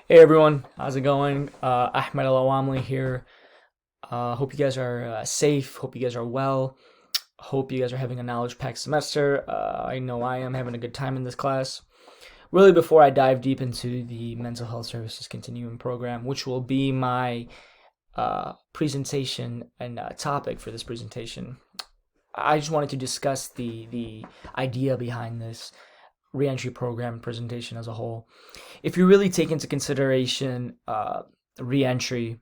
Hey everyone, how's it going? Ahmed Al Awamli here. Hope you guys are safe. Hope you guys are well. Hope you guys are having a knowledge packed semester. I know I am having a good time in this class. Really, before I dive deep into the Mental Health Services Continuum program, which will be my presentation and topic for this presentation, I just wanted to discuss the idea behind this reentry program presentation as a whole. If you really take into consideration reentry,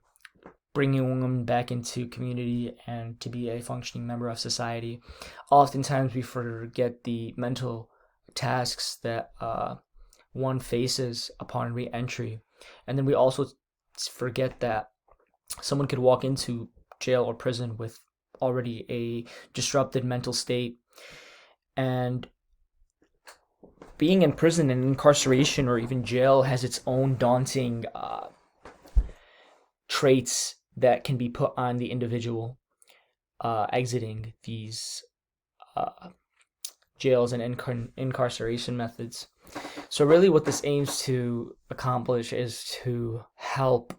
bringing women back into community and to be a functioning member of society, oftentimes we forget the mental tasks that one faces upon reentry. And then we also forget that someone could walk into jail or prison with already a disrupted mental state. And being in prison and incarceration or even jail has its own daunting traits that can be put on the individual exiting these jails and incarceration methods. So really what this aims to accomplish is to help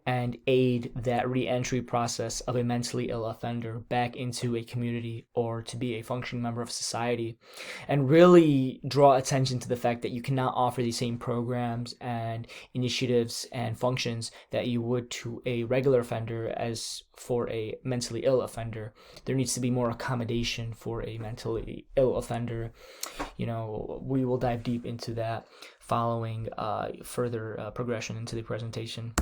and aid that re-entry process of a mentally ill offender back into a community or to be a functioning member of society, and really draw attention to the fact that you cannot offer the same programs and initiatives and functions that you would to a regular offender as for a mentally ill offender. There needs to be more accommodation for a mentally ill offender. We will dive deep into that following further progression into the presentation.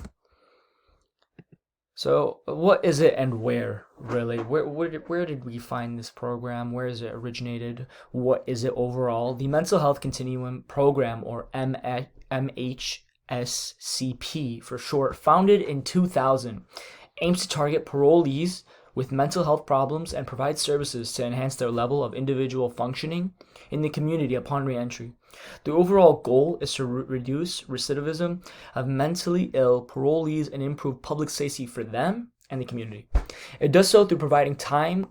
So, what is it and where, really? Where did we find this program? Where is it originated? What is it overall? The Mental Health Continuum Program, or MHSCP for short, founded in 2000, aims to target parolees with mental health problems and provide services to enhance their level of individual functioning in the community upon reentry. The overall goal is to reduce recidivism of mentally ill parolees and improve public safety for them and the community. It does so through providing timely,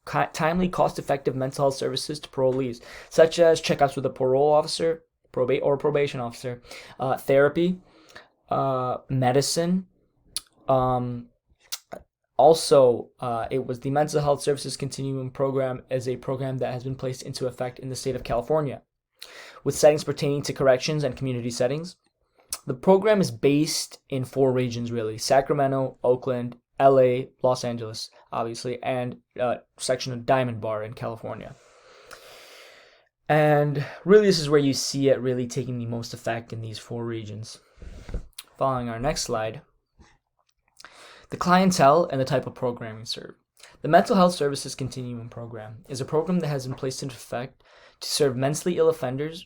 cost-effective mental health services to parolees, such as checkups with a parole officer, probation officer, therapy, medicine. It was the Mental Health Services Continuum Program as a program that has been placed into effect in the state of California, with settings pertaining to corrections and community settings. The program is based in 4 regions, really: Sacramento, Oakland, LA, Los Angeles, obviously, and a section of Diamond Bar in California. And really, this is where you see it really taking the most effect in these 4 regions. Following our next slide. The clientele and the type of programming served. The Mental Health Services Continuum Program is a program that has been placed into effect to serve mentally ill offenders,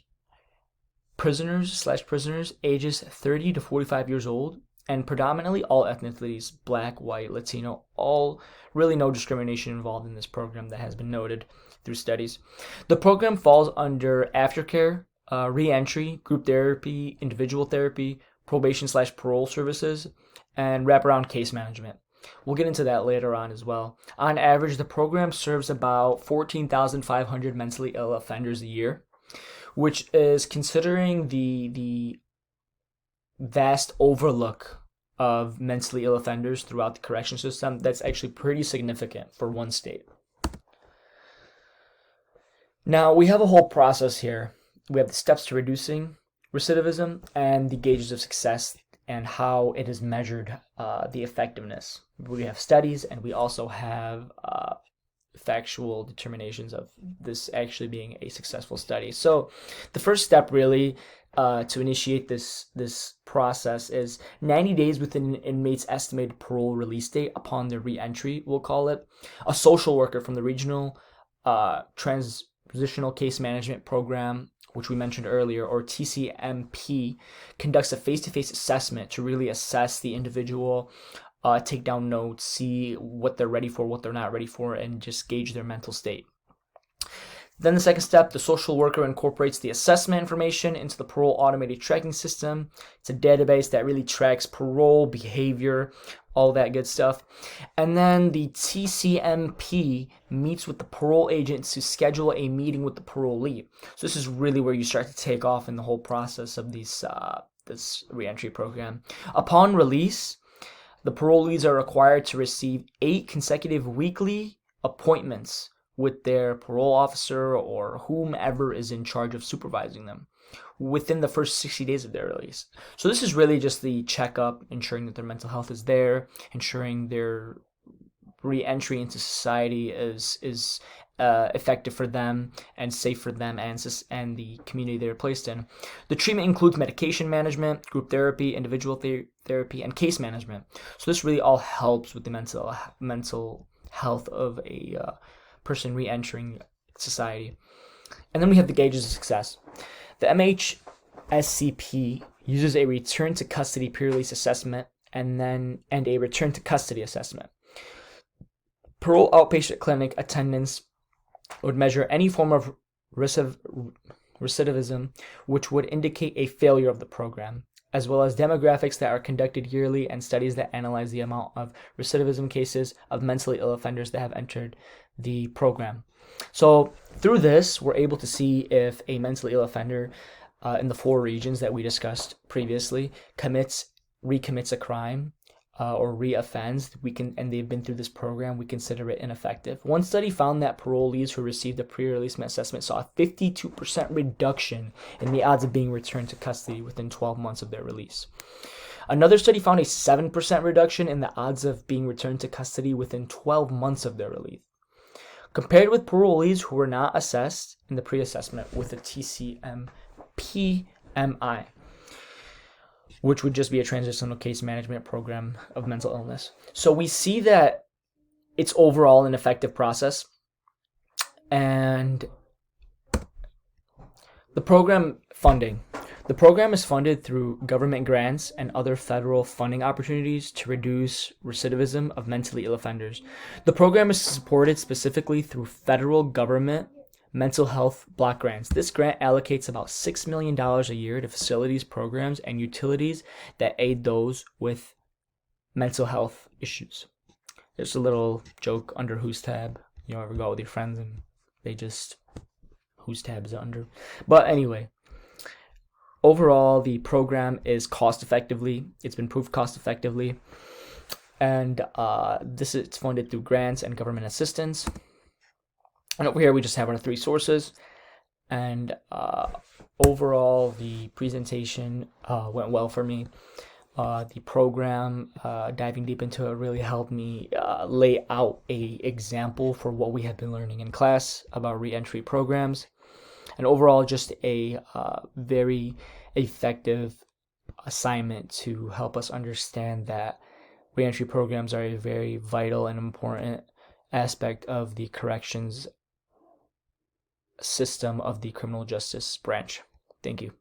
prisoners ages 30 to 45 years old, and predominantly all ethnicities: Black, white, Latino, all, really no discrimination involved in this program that has been noted through studies. The program falls under aftercare, re-entry, group therapy, individual therapy, probation/parole services, and wraparound case management. We'll get into that later on as well. On average, the program serves about 14,500 mentally ill offenders a year, which is, considering the vast overlook of mentally ill offenders throughout the correction system, that's actually pretty significant for one state. Now, we have a whole process here. We have the steps to reducing recidivism and the gauges of success and how it is measured, the effectiveness. We have studies, and we also have factual determinations of this actually being a successful study. So the first step, really, to initiate this process is 90 days within an inmate's estimated parole release date upon their re-entry, we'll call it. A social worker from the Regional Transitional Case Management Program, which we mentioned earlier, or TCMP, conducts a face-to-face assessment to really assess the individual, take down notes, see what they're ready for, what they're not ready for, and just gauge their mental state. Then the second step, the social worker incorporates the assessment information into the parole automated tracking system. It's a database that really tracks parole behavior, all that good stuff. And then the TCMP meets with the parole agent to schedule a meeting with the parolee. So this is really where you start to take off in the whole process of these this reentry program. Upon release, the parolees are required to receive 8 consecutive weekly appointments with their parole officer or whomever is in charge of supervising them within the first 60 days of their release. So this is really just the checkup, ensuring that their mental health is there, ensuring their re-entry into society is effective for them and safe for them and the community they're placed in. The treatment includes medication management, group therapy, individual therapy, and case management. So this really all helps with the mental health of a person re-entering society. And then we have the gauges of success. The MHSCP uses a return to custody pre-release assessment and a return to custody assessment. Parole outpatient clinic attendance would measure any form of recidivism, which would indicate a failure of the program, as well as demographics that are conducted yearly and studies that analyze the amount of recidivism cases of mentally ill offenders that have entered the program. So through this, we're able to see if a mentally ill offender in the 4 regions that we discussed previously recommits a crime or reoffends, and they've been through this program, we consider it ineffective. One study found that parolees who received a pre-release assessment saw a 52% reduction in the odds of being returned to custody within 12 months of their release. Another study found a 7% reduction in the odds of being returned to custody within 12 months of their release, compared with parolees who were not assessed in the pre-assessment with a TCM-PMI, which would just be a transitional case management program of mental illness. So we see that it's overall an effective process. And the program funding. The program is funded through government grants and other federal funding opportunities to reduce recidivism of mentally ill offenders. The program is supported specifically through federal government mental health block grants. This grant allocates about $6 million a year to facilities, programs, and utilities that aid those with mental health issues. There's a little joke under whose tab. You ever go out with your friends and they just, whose tab is it under? But anyway, overall, the program is it's been proved cost effectively. And it's funded through grants and government assistance. And over here, we just have our 3 sources. And overall, the presentation went well for me. The program, diving deep into it, really helped me lay out a example for what we have been learning in class about reentry programs. And overall, just a very effective assignment to help us understand that reentry programs are a very vital and important aspect of the corrections system of the criminal justice branch. Thank you.